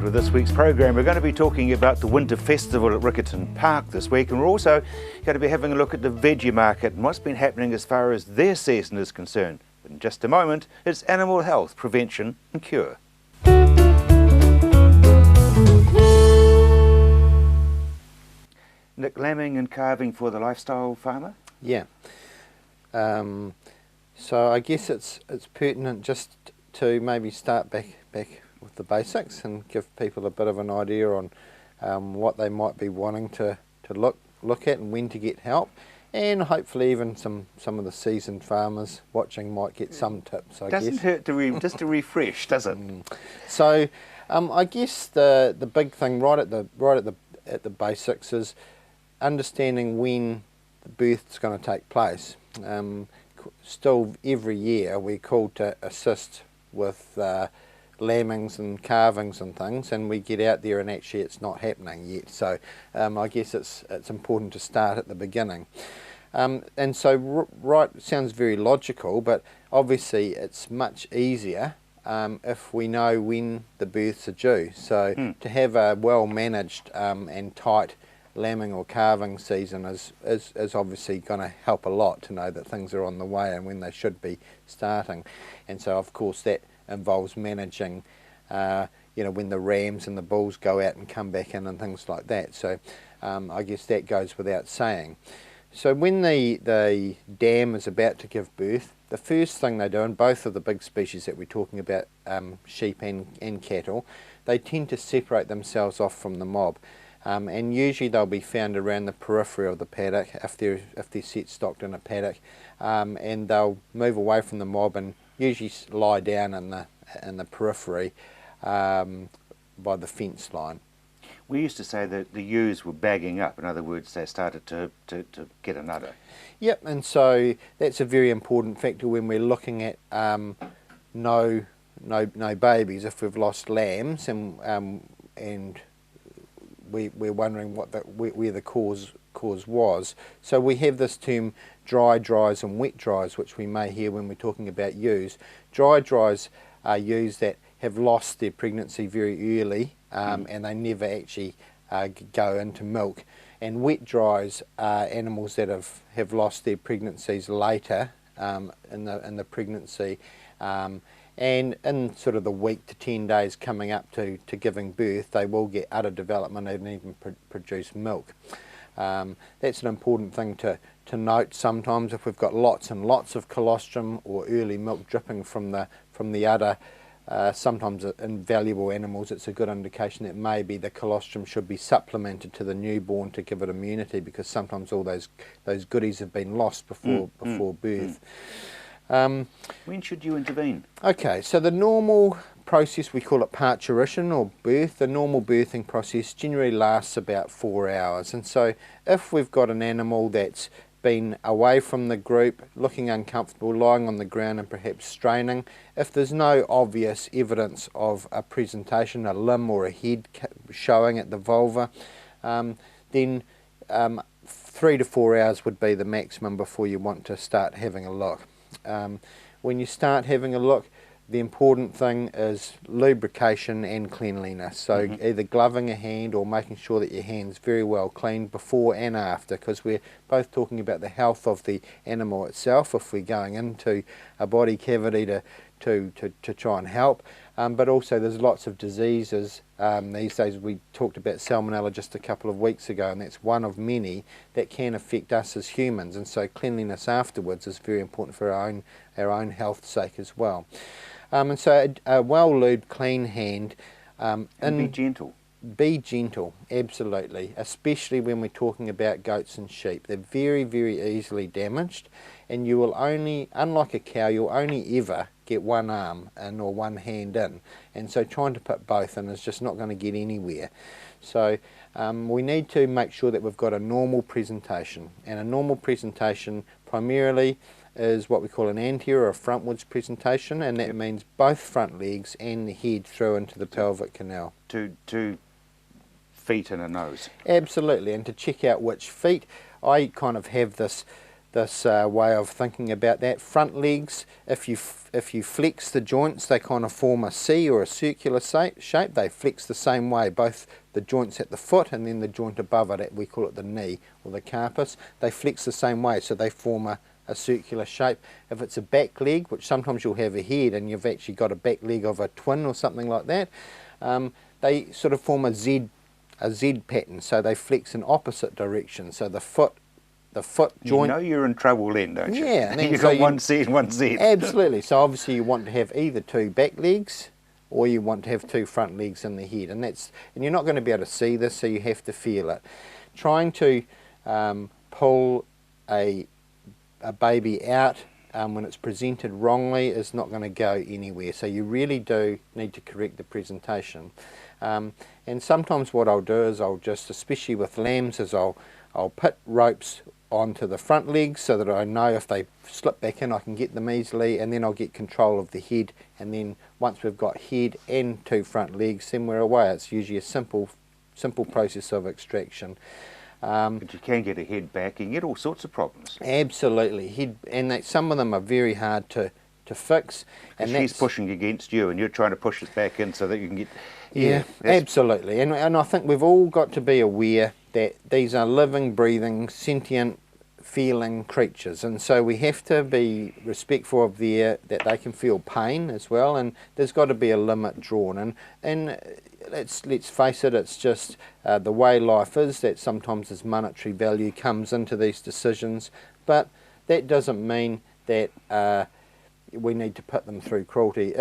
of this week's program. We're going to be talking about the Winter Festival at Riccarton Park this week, and we're also going to be having a look at the veggie market and what's been happening as far as their season is concerned. But in just a moment, it's animal health, prevention and cure. Nick, lambing and calving for the lifestyle farmer? Yeah. So I guess it's pertinent just to maybe start back with the basics and give people a bit of an idea on what they might be wanting to look at and when to get help, and hopefully even some of the seasoned farmers watching might get some tips. I Doesn't guess. hurt to just to refresh, does it? So I guess the big thing right at the basics is understanding when the birth's going to take place. Still every year we're called to assist with lambings and calvings and things, and we get out there and actually it's not happening yet. So I guess it's important to start at the beginning. And so right, sounds very logical, but obviously it's much easier if we know when the births are due. So to have a well managed and tight lambing or calving season is obviously going to help a lot to know that things are on the way and when they should be starting. And so of course that involves managing when the rams and the bulls go out and come back in and things like that. So I guess that goes without saying. So when the dam is about to give birth, the first thing they do, and both of the big species that we're talking about, sheep and cattle, they tend to separate themselves off from the mob. And usually they'll be found around the periphery of the paddock if they're set stocked in a paddock, and they'll move away from the mob and usually lie down in the periphery by the fence line. We used to say that the ewes were bagging up. In other words, they started to get an udder. Yep, and so that's a very important factor when we're looking at no babies. If we've lost lambs and we're wondering where the cause was. So we have this term dry dries and wet dries, which we may hear when we're talking about ewes. Dry dries are ewes that have lost their pregnancy very early and they never actually go into milk. And wet dries are animals that have lost their pregnancies later in the pregnancy. And in sort of the week to 10 days coming up to giving birth, they will get udder development and even produce milk. That's an important thing to note. Sometimes if we've got lots and lots of colostrum or early milk dripping from the udder, sometimes in valuable animals it's a good indication that maybe the colostrum should be supplemented to the newborn to give it immunity, because sometimes all those goodies have been lost before birth. When should you intervene? Okay, so the normal process, we call it parturition or birth. The normal birthing process generally lasts about 4 hours. And so if we've got an animal that's been away from the group, looking uncomfortable, lying on the ground and perhaps straining, if there's no obvious evidence of a presentation, a limb or a head showing at the vulva, then 3 to 4 hours would be the maximum before you want to start having a look. When you start having a look, the important thing is lubrication and cleanliness. So either gloving a hand or making sure that your hand's very well cleaned before and after, because we're both talking about the health of the animal itself if we're going into a body cavity to try and help. But also there's lots of diseases these days. We talked about salmonella just a couple of weeks ago, and that's one of many that can affect us as humans, and so cleanliness afterwards is very important for our own health's sake as well. And so a well-lubed, clean hand. And be gentle. Be gentle, absolutely, especially when we're talking about goats and sheep. They're very, very easily damaged, and you will only, unlike a cow, you'll only ever get one arm in or one hand in, and so trying to put both in is just not going to get anywhere. So we need to make sure that we've got a normal presentation, and a normal presentation primarily is what we call an anterior or frontwards presentation, and that means both front legs and the head through into the pelvic canal. Two feet and a nose. Absolutely, and to check out which feet, I kind of have this way of thinking about that. Front legs, if you flex the joints, they kind of form a C or a circular shape. They flex the same way, both the joints at the foot and then the joint above it, we call it the knee or the carpus. They flex the same way, so they form a circular shape. If it's a back leg, which sometimes you'll have a head and you've actually got a back leg of a twin or something like that, they sort of form a Z pattern, so they flex in opposite directions. So the foot joint. You know you're in trouble then, don't you? Yeah. And then, You've got one C and one Z. Absolutely. So obviously you want to have either two back legs or you want to have two front legs in the head. And you're not going to be able to see this, so you have to feel it. Trying to pull a baby out when it's presented wrongly is not going to go anywhere. So you really do need to correct the presentation. And sometimes what I'll do is I'll just, especially with lambs, is I'll put ropes onto the front legs so that I know if they slip back in I can get them easily, and then I'll get control of the head, and then once we've got head and two front legs, then we're away. It's usually a simple process of extraction. But you can get a head back, you can get all sorts of problems. Absolutely. Some of them are very hard to fix. And she's pushing against you and you're trying to push it back in so that you can get... Yeah, absolutely. And I think we've all got to be aware that these are living, breathing, sentient, feeling creatures, and so we have to be respectful of that they can feel pain as well, and there's got to be a limit drawn. And let's face it, it's just the way life is, that sometimes this monetary value comes into these decisions, but that doesn't mean that we need to put them through cruelty.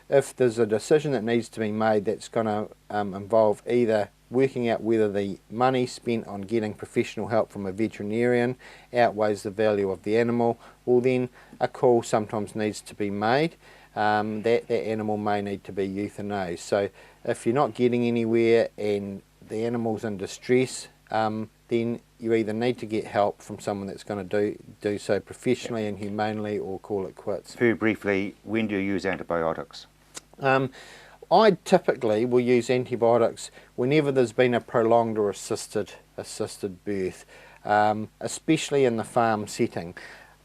If there's a decision that needs to be made that's going to involve either working out whether the money spent on getting professional help from a veterinarian outweighs the value of the animal, well then a call sometimes needs to be made. That animal may need to be euthanized. So if you're not getting anywhere and the animal's in distress, then you either need to get help from someone that's going to do so professionally and humanely, or call it quits. Very briefly, when do you use antibiotics? I typically will use antibiotics whenever there's been a prolonged or assisted birth, especially in the farm setting.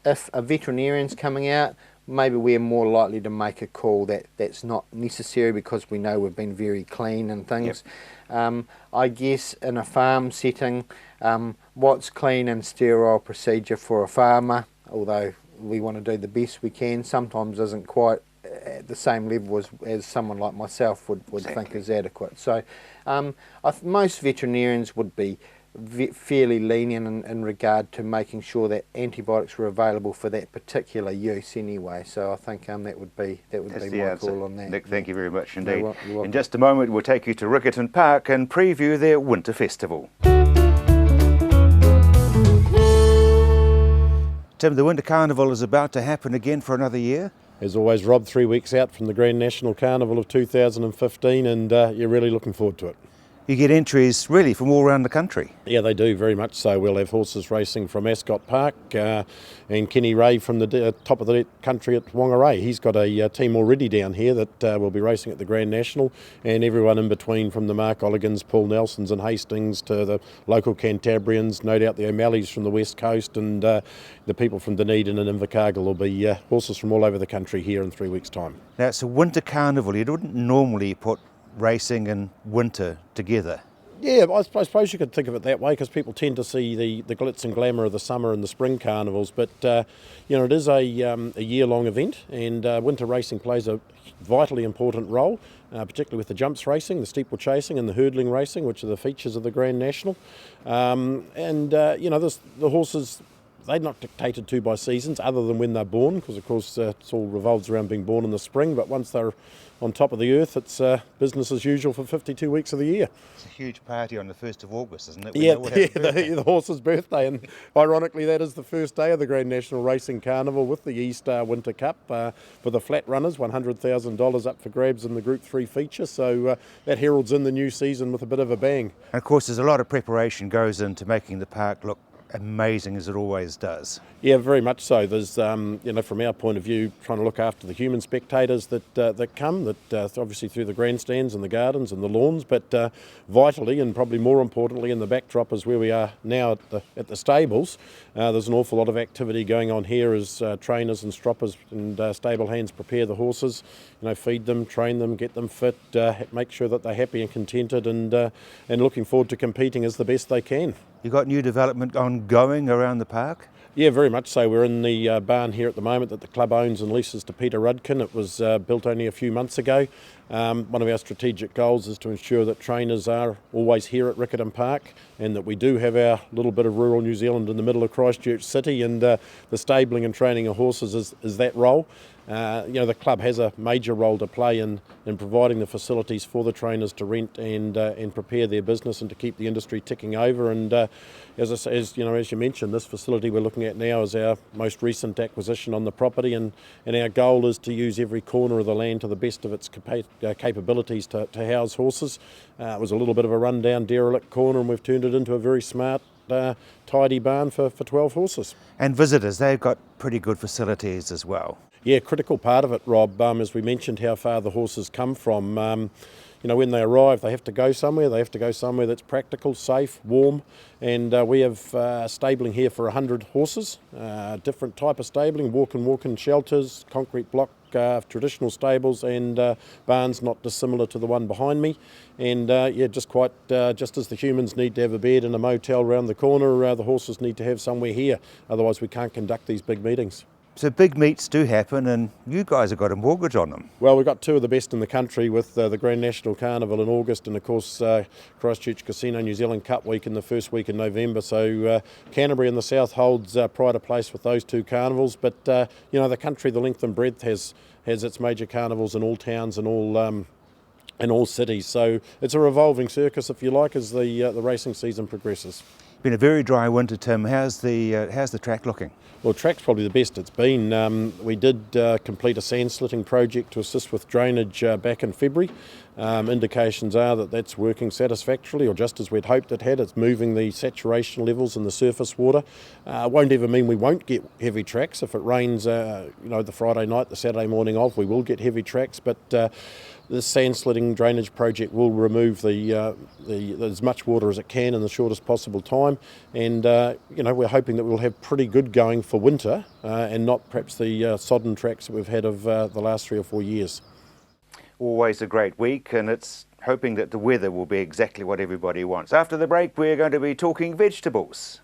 If a veterinarian's coming out, maybe we're more likely to make a call that's not necessary because we know we've been very clean and things. Yep. I guess in a farm setting, what's clean and sterile procedure for a farmer, although we want to do the best we can, sometimes isn't quite at the same level as someone like myself would think is adequate. So most veterinarians would be fairly lenient in regard to making sure that antibiotics were available for that particular use anyway. So I think that would be my call on that. Nick, thank you very much indeed. You're welcome. In just a moment we'll take you to Riccarton Park and preview their winter festival. Tim, the Winter Carnival is about to happen again for another year. As always, Rob, 3 weeks out from the Grand National Carnival of 2015, and you're really looking forward to it. You get entries really from all around the country. Yeah, they do, very much so. We'll have horses racing from Ascot Park and Kenny Ray from the top of the country at Whangarei. He's got a team already down here that will be racing at the Grand National, and everyone in between from the Mark Olligans, Paul Nelsons and Hastings to the local Cantabrians, no doubt the O'Malleys from the West Coast, and the people from Dunedin and Invercargill. Will be horses from all over the country here in 3 weeks' time. Now, it's a winter carnival. You wouldn't normally put racing and winter together. Yeah, I suppose you could think of it that way, because people tend to see the glitz and glamour of the summer and the spring carnivals, but it is a year-long event, and winter racing plays a vitally important role, particularly with the jumps racing, the steeplechasing and the hurdling racing, which are the features of the Grand National. The horses, they're not dictated to by seasons other than when they're born, because of course it all revolves around being born in the spring, but once they're on top of the earth, it's business as usual for 52 weeks of the year. It's a huge party on the 1st of August, isn't it? The horse's birthday, and ironically that is the first day of the Grand National Racing Carnival with the E-Star Winter Cup for the flat runners, $100,000 up for grabs in the Group 3 feature, so that heralds in the new season with a bit of a bang. And of course there's a lot of preparation goes into making the park look amazing, as it always does. Yeah, very much so. There's, from our point of view, trying to look after the human spectators that come, obviously through the grandstands and the gardens and the lawns, but vitally and probably more importantly in the backdrop is where we are now at the stables. There's an awful lot of activity going on here as trainers and stroppers and stable hands prepare the horses, feed them, train them, get them fit, make sure that they're happy and contented, and looking forward to competing as the best they can. You got new development ongoing around the park? Yeah, very much so. We're in the barn here at the moment that the club owns and leases to Peter Rudkin. It was built only a few months ago. One of our strategic goals is to ensure that trainers are always here at Riccarton Park, and that we do have our little bit of rural New Zealand in the middle of Christchurch City, and the stabling and training of horses is that role. The club has a major role to play in providing the facilities for the trainers to rent and prepare their business and to keep the industry ticking over. And as you mentioned, this facility we're looking at now is our most recent acquisition on the property, and our goal is to use every corner of the land to the best of its capabilities to house horses. It was a little bit of a rundown, derelict corner, and we've turned it into a very smart, tidy barn for 12 horses. And visitors, they've got pretty good facilities as well. Yeah, critical part of it, Rob, as we mentioned how far the horses come from. When they arrive, they have to go somewhere. They have to go somewhere that's practical, safe, warm, and we have stabling here for 100 horses, different type of stabling, walk-in shelters, concrete block, traditional stables, and barns not dissimilar to the one behind me. And just as the humans need to have a bed in a motel round the corner, the horses need to have somewhere here. Otherwise we can't conduct these big meetings. So big meets do happen, and you guys have got a mortgage on them. Well, we've got two of the best in the country with the Grand National Carnival in August, and of course Christchurch Casino New Zealand Cup week in the first week in November. So Canterbury in the south holds pride of place with those two carnivals, but the country, the length and breadth, has its major carnivals in all towns and all cities. So it's a revolving circus, if you like, as the racing season progresses. Been a very dry winter, Tim. How's the track looking? Well, track's probably the best it's been. We did complete a sand slitting project to assist with drainage back in February. Indications are that that's working satisfactorily, or just as we'd hoped it had. It's moving the saturation levels in the surface water. Won't ever mean we won't get heavy tracks. If it rains, the Friday night, the Saturday morning of, we will get heavy tracks. But this sand slitting drainage project will remove as much water as it can in the shortest possible time, and we're hoping that we'll have pretty good going for winter, and not perhaps the sodden tracks that we've had of the last 3 or 4 years. Always a great week, and it's hoping that the weather will be exactly what everybody wants. After the break, we're going to be talking vegetables.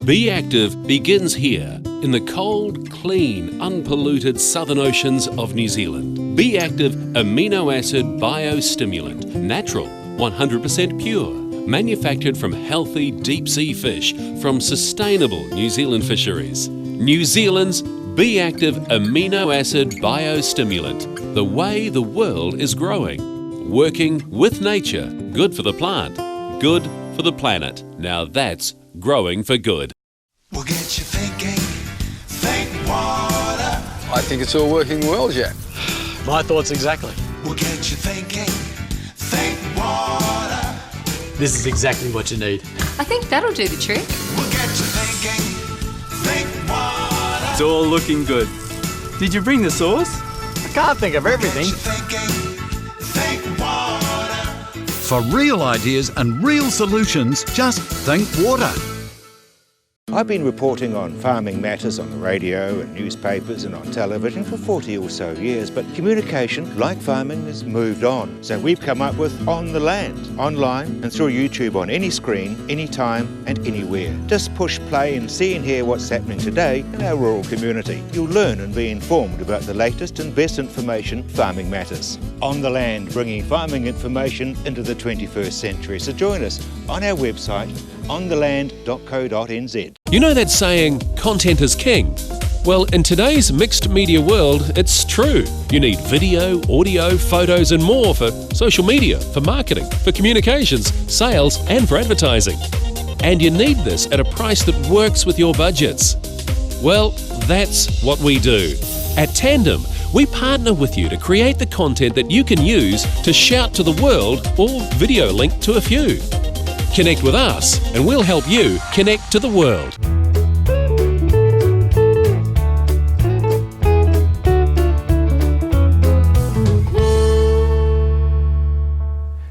Be Active begins here in the cold, clean, unpolluted southern oceans of New Zealand. Be Active amino acid biostimulant, natural, 100% pure, manufactured from healthy deep sea fish from sustainable New Zealand fisheries. New Zealand's Be Active amino acid biostimulant, the way the world is growing. Working with nature, good for the plant, good for the planet. Now that's growing for good. We'll get you thinking, think water. I think it's all working well, Jack. My thoughts exactly. We'll get you thinking, think water. This is exactly what you need. I think that'll do the trick. We'll get you thinking, think water. It's all looking good. Did you bring the sauce? I can't think of everything. We'll get you thinking, think water. For real ideas and real solutions, just think water. I've been reporting on farming matters on the radio and newspapers and on television for 40 or so years, but communication, like farming, has moved on. So we've come up with On the Land, online and through YouTube on any screen, anytime and anywhere. Just push play and see and hear what's happening today in our rural community. You'll learn and be informed about the latest and best information farming matters. On the Land, bringing farming information into the 21st century. So join us on our website, ontheland.co.nz. You know that saying, content is king? Well, in today's mixed media world, it's true. You need video, audio, photos and more for social media, for marketing, for communications, sales and for advertising. And you need this at a price that works with your budgets. Well, that's what we do. At Tandem, we partner with you to create the content that you can use to shout to the world or video link to a few. Connect with us and we'll help you connect to the world.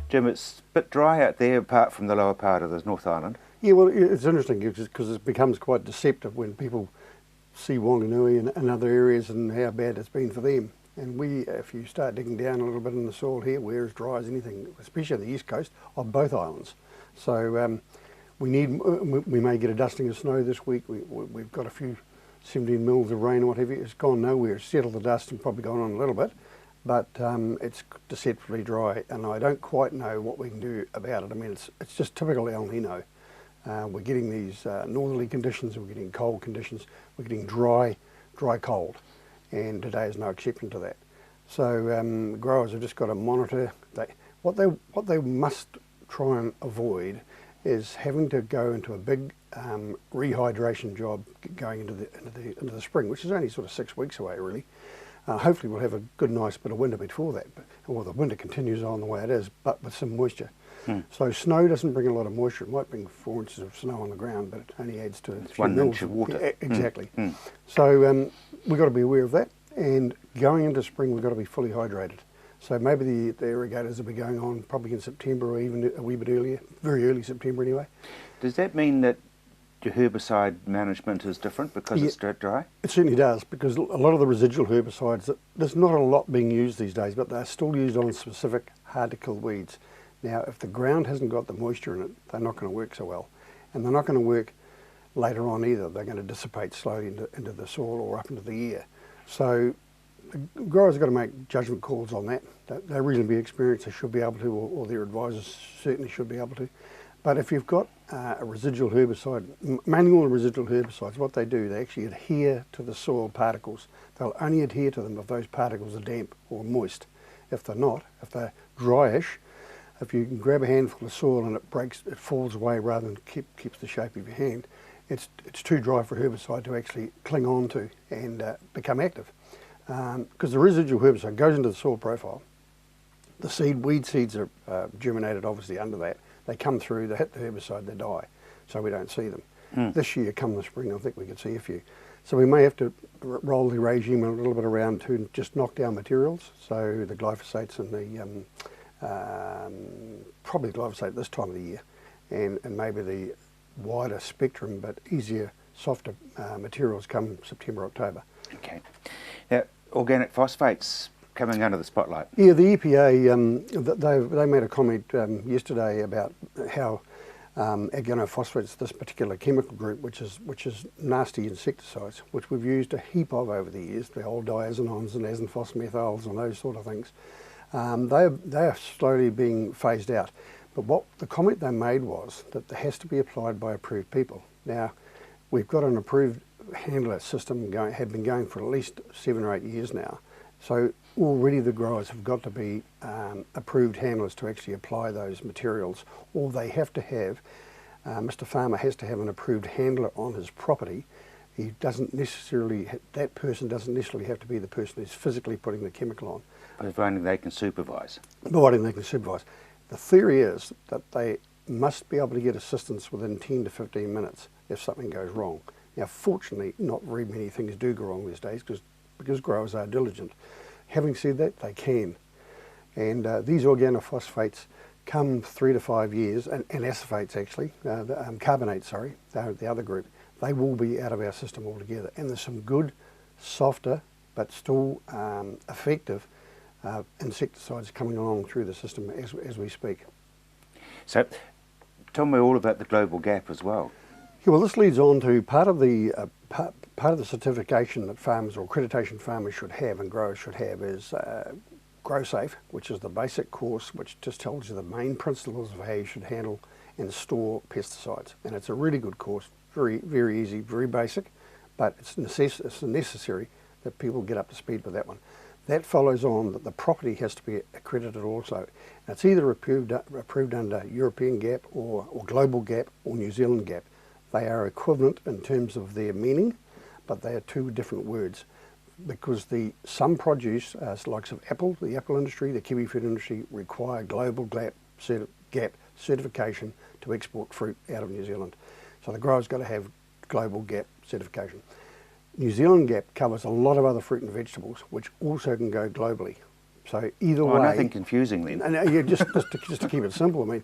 Jim, it's bit dry out there apart from the lower part of the North Island. Yeah, well, it's interesting because it becomes quite deceptive when people see Wanganui and other areas and how bad it's been for them. And if you start digging down a little bit in the soil here, we're as dry as anything, especially on the east coast of both islands. So we may get a dusting of snow this week. We've got a few 17 mils of rain or whatever. It's gone nowhere. It's settled the dust and probably gone on a little bit, but it's deceptively dry, and I don't quite know what we can do about it. I mean, it's just typical El Nino. We're getting these northerly conditions, we're getting cold conditions, we're getting dry cold, and today is no exception to that. So growers have just got to monitor. What they must try and avoid is having to go into a big rehydration job going into the spring, which is only sort of 6 weeks away really. Hopefully we'll have a good nice bit of winter before that, or the winter continues on the way it is, but with some moisture. So snow doesn't bring a lot of moisture. It might bring 4 inches of snow on the ground, but it only adds to it's 1 inch of water. Yeah, exactly. So we've got to be aware of that, and going into spring we've got to be fully hydrated. So maybe the irrigators will be going on probably in September or even a wee bit earlier, very early September anyway. Does that mean that your herbicide management is different because it's dry? It certainly does, because a lot of the residual herbicides, there's not a lot being used these days, but they're still used on specific hard-to-kill weeds. Now, if the ground hasn't got the moisture in it, they're not going to work so well. And they're not going to work later on either. They're going to dissipate slowly into the soil or up into the air. So the growers have got to make judgment calls on that. They're reasonably experienced, they should be able to, or their advisors certainly should be able to. But if you've got a residual herbicide, mainly all the residual herbicides, what they do, they actually adhere to the soil particles. They'll only adhere to them if those particles are damp or moist. If they're not, if they're dryish, if you can grab a handful of soil and it falls away rather than keeps the shape of your hand, it's too dry for herbicide to actually cling on to and become active. Because the residual herbicide goes into the soil profile. The weed seeds are germinated obviously under that. They come through, they hit the herbicide, they die, so we don't see them. This year, come the spring, I think we could see a few. So we may have to roll the regime a little bit around to just knock down materials. So the glyphosates and the probably glyphosate this time of the year, and maybe the wider spectrum but easier, softer materials come September, October. Okay. Now, organic phosphates coming under the spotlight. Yeah, the EPA, they made a comment yesterday about how organophosphates, this particular chemical group, which is nasty insecticides, which we've used a heap of over the years, the old diazonons and azonphosmethyls and those sort of things. They are slowly being phased out. But what the comment they made was that it has to be applied by approved people. Now, we've got an approved handler system have been going for at least 7 or 8 years now. So already the growers have got to be approved handlers to actually apply those materials, or they have to have, Mr. Farmer has to have an approved handler on his property. He doesn't necessarily, that person doesn't necessarily have to be the person who's physically putting the chemical on. Providing they can supervise. Providing they can supervise. The theory is that they must be able to get assistance within 10 to 15 minutes if something goes wrong. Now, fortunately, not very many things do go wrong these days because growers are diligent. Having said that, they can. And these organophosphates come 3 to 5 years, and acetates actually, carbonates, sorry, they're the other group, they will be out of our system altogether. And there's some good, softer, but still effective insecticides coming along through the system as we speak. So, tell me all about the global gap as well. Yeah, well, this leads on to part of the certification that farmers or accreditation farmers should have and growers should have is Grow Safe, which is the basic course which just tells you the main principles of how you should handle and store pesticides. And it's a really good course, very, very easy, very basic, but it's necessary that people get up to speed with that one. That follows on that the property has to be accredited also. And it's either approved under European GAP or Global GAP or New Zealand GAP. They are equivalent in terms of their meaning, but they are two different words. Because some produce, likes of apple, the apple industry, the kiwi fruit industry, require Global GAP certification to export fruit out of New Zealand. So the grower's got to have Global GAP certification. New Zealand GAP covers a lot of other fruit and vegetables, which also can go globally. So either way, nothing confusing then. And yeah, just to keep it simple, I mean,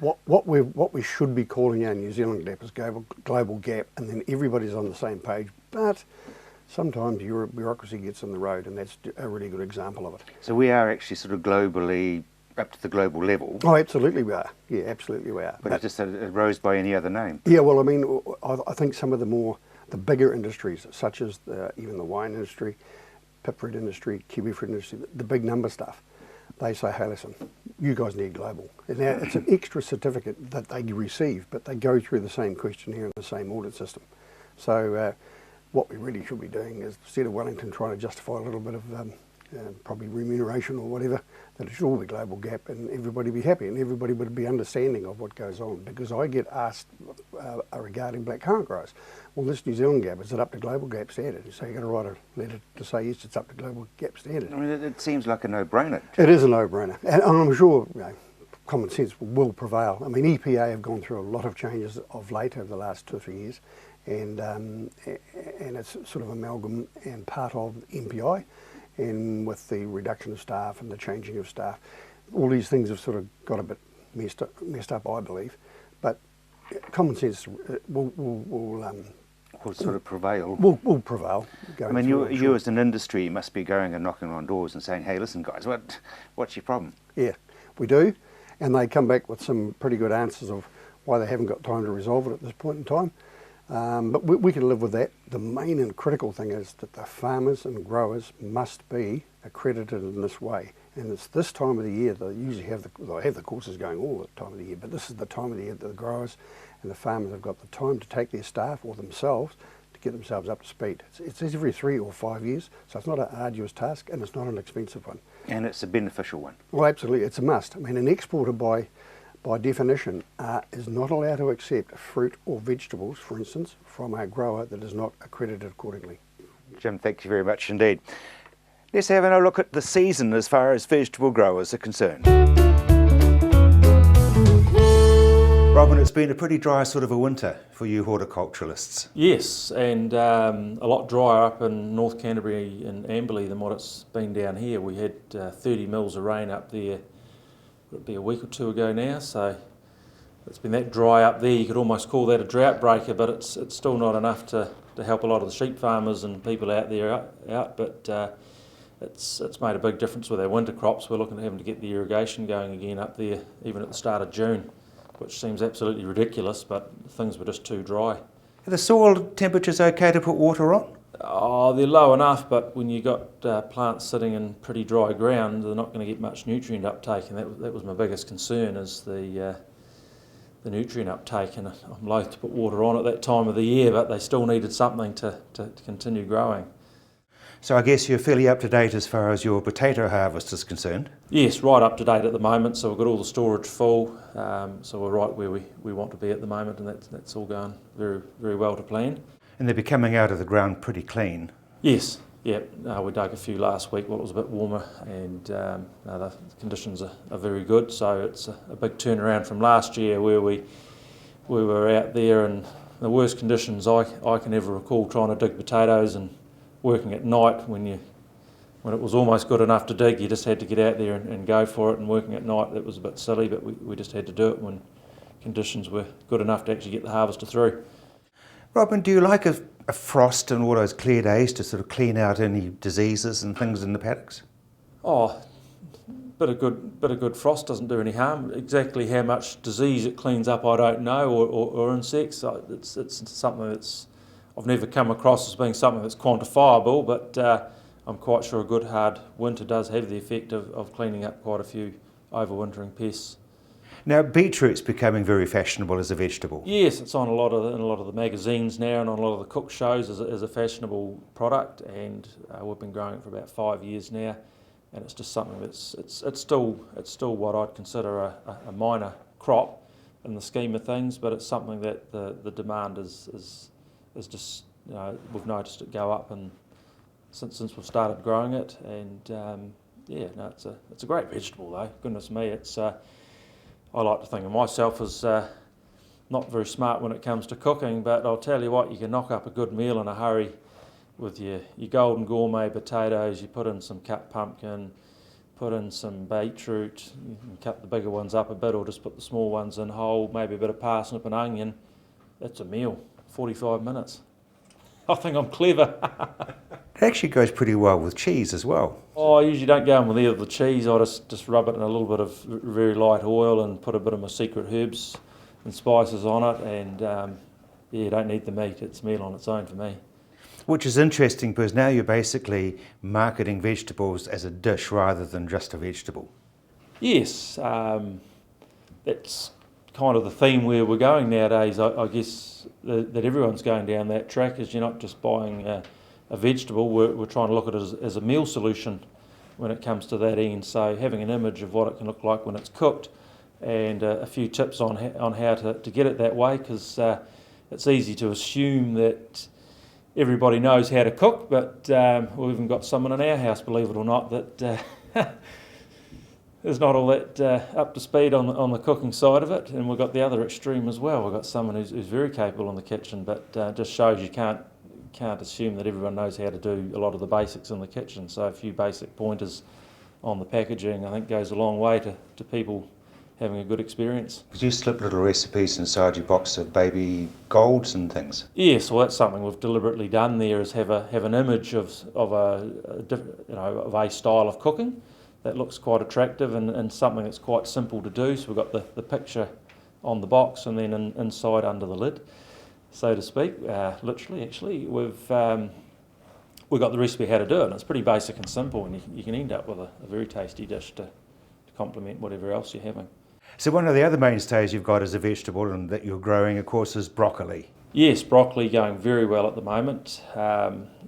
what we should be calling our New Zealand gap is global gap, and then everybody's on the same page. But sometimes bureaucracy gets in the road, and that's a really good example of it. So we are actually sort of globally up to the global level. Oh, absolutely we are. Yeah, absolutely we are. But it's just that it rose by any other name. Yeah, well, I mean, I think some of the bigger industries, such as even the wine industry, pipfruit industry, kiwifruit industry, the big number stuff, they say, hey, listen, you guys need global. And now it's an extra certificate that they receive, but they go through the same questionnaire and the same audit system. So what we really should be doing is, instead of Wellington trying to justify a little bit of probably remuneration or whatever, that it should all be global gap and everybody be happy and everybody would be understanding of what goes on. Because I get asked regarding blackcurrant growers, well, this New Zealand gap, is it up to global gap standard? So you've got to write a letter to say, yes, it's up to global gap standard. I mean, it seems like a no-brainer. It is a no-brainer. And I'm sure common sense will prevail. I mean, EPA have gone through a lot of changes of late over the last 2 or 3 years, and it's sort of amalgam and part of MPI. And with the reduction of staff and the changing of staff, all these things have sort of got a bit messed up, I believe. But common sense will sort of prevail. Will prevail. I mean, you as an industry must be going and knocking on doors and saying, hey, listen, guys, what's your problem? Yeah, we do. And they come back with some pretty good answers of why they haven't got time to resolve it at this point in time. But we can live with that. The main and critical thing is that the farmers and growers must be accredited in this way. And it's this time of the year they usually have the courses going all the time of the year, but this is the time of the year that the growers and the farmers have got the time to take their staff or themselves to get themselves up to speed. It's every 3 or 5 years, so it's not an arduous task and it's not an expensive one. And it's a beneficial one. Well, absolutely, it's a must. I mean, an exporter by definition is not allowed to accept fruit or vegetables, for instance, from a grower that is not accredited accordingly. Jim, thank you very much indeed. Let's have a look at the season as far as vegetable growers are concerned. Robin, it's been a pretty dry sort of a winter for you horticulturalists. Yes, and a lot drier up in North Canterbury and Amberley than what it's been down here. We had 30 mils of rain up there. It'll be a week or 2 ago now, so it's been that dry up there. You could almost call that a drought breaker, but it's still not enough to help a lot of the sheep farmers and people out there out. But it's made a big difference with our winter crops. We're looking at having to get the irrigation going again up there, even at the start of June, which seems absolutely ridiculous, but things were just too dry. Are the soil temperatures okay to put water on? Oh, they're low enough, but when you've got plants sitting in pretty dry ground, they're not going to get much nutrient uptake, and that was my biggest concern, is the nutrient uptake. And I'm loath to put water on at that time of the year, but they still needed something to continue growing. So I guess you're fairly up to date as far as your potato harvest is concerned? Yes, right up to date at the moment, so we've got all the storage full, so we're right where we want to be at the moment, and that's all going very, very well to plan. And they'll be coming out of the ground pretty clean? Yes, yeah. We dug a few last week while it was a bit warmer, and the conditions are very good, so it's a big turnaround from last year where we were out there in the worst conditions I can ever recall, trying to dig potatoes and working at night when it was almost good enough to dig. You just had to get out there and go for it, and working at night, that was a bit silly, but we just had to do it when conditions were good enough to actually get the harvester through. Robin, do you like a frost and all those clear days to sort of clean out any diseases and things in the paddocks? Oh, bit of good frost doesn't do any harm. Exactly how much disease it cleans up, I don't know, or insects. It's something that's I've never come across as being something that's quantifiable, but I'm quite sure a good hard winter does have the effect of cleaning up quite a few overwintering pests. Now, beetroot's becoming very fashionable as a vegetable. Yes, it's on in a lot of the magazines now, and on a lot of the cook shows as a fashionable product, and we've been growing it for about 5 years now, and it's just something that's it's still what I'd consider a minor crop in the scheme of things, but it's something that the demand is just, we've noticed it go up, and since we've started growing it, and it's a great vegetable though. Goodness me, I like to think of myself as not very smart when it comes to cooking, but I'll tell you what, you can knock up a good meal in a hurry with your golden gourmet potatoes, you put in some cut pumpkin, put in some beetroot, you can cut the bigger ones up a bit or just put the small ones in whole, maybe a bit of parsnip and onion. That's a meal, 45 minutes. I think I'm clever. It actually goes pretty well with cheese as well. Oh, I usually don't go in with either of the cheese. I just rub it in a little bit of very light oil and put a bit of my secret herbs and spices on it, and yeah, you don't need the meat. It's meal on its own for me. Which is interesting because now you're basically marketing vegetables as a dish rather than just a vegetable. Yes, that's kind of the theme where we're going nowadays. I guess that everyone's going down that track, is you're not just buying a vegetable, we're trying to look at it as a meal solution when it comes to that end. So having an image of what it can look like when it's cooked, and a few tips on how to get it that way, because it's easy to assume that everybody knows how to cook, but we've even got someone in our house, believe it or not, that is not all that up to speed on the cooking side of it. And we've got the other extreme as well. We've got someone who's very capable in the kitchen, but just shows you can't assume that everyone knows how to do a lot of the basics in the kitchen. So a few basic pointers on the packaging, I think, goes a long way to people having a good experience. Because you slip little recipes inside your box of baby golds and things. Yes, well, that's something we've deliberately done there, is have an image of a style of cooking that looks quite attractive and something that's quite simple to do. So we've got the picture on the box, and then inside under the lid, so to speak, literally actually, we've got the recipe how to do it, and it's pretty basic and simple, and you can end up with a very tasty dish to complement whatever else you're having. So one of the other mainstays you've got as a vegetable and that you're growing, of course, is broccoli. Yes, broccoli going very well at the moment.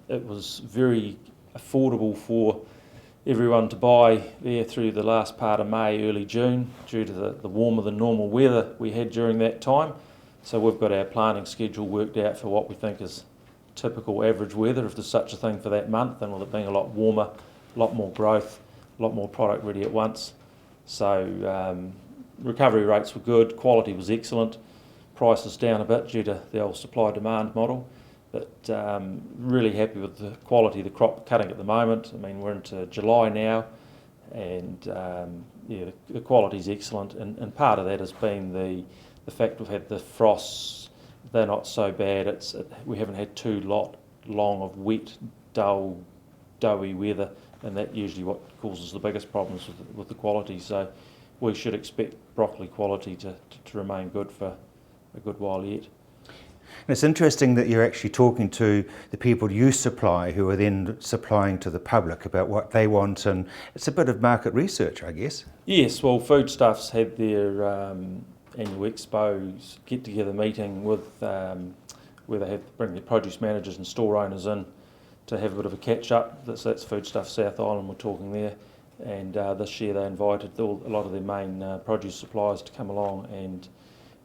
It was very affordable for everyone to buy there through the last part of May, early June, due to the warmer than normal weather we had during that time. So we've got our planting schedule worked out for what we think is typical average weather, if there's such a thing, for that month, and with it being a lot warmer, a lot more growth, a lot more product ready at once. So recovery rates were good, quality was excellent, prices down a bit due to the old supply-demand model, but really happy with the quality of the crop cutting at the moment. I mean, we're into July now, and yeah, the quality's excellent, and part of that has been the fact we've had the frosts. They're not so bad. We haven't had too long of wet, dull, doughy weather, and that usually what causes the biggest problems with the quality. So we should expect broccoli quality to remain good for a good while yet. And it's interesting that you're actually talking to the people you supply, who are then supplying to the public about what they want, and it's a bit of market research, I guess. Yes, well, Foodstuffs had their annual expos get-together meeting with where they bring their produce managers and store owners in to have a bit of a catch-up. That's Foodstuffs South Island, we're talking there. And this year they invited a lot of their main produce suppliers to come along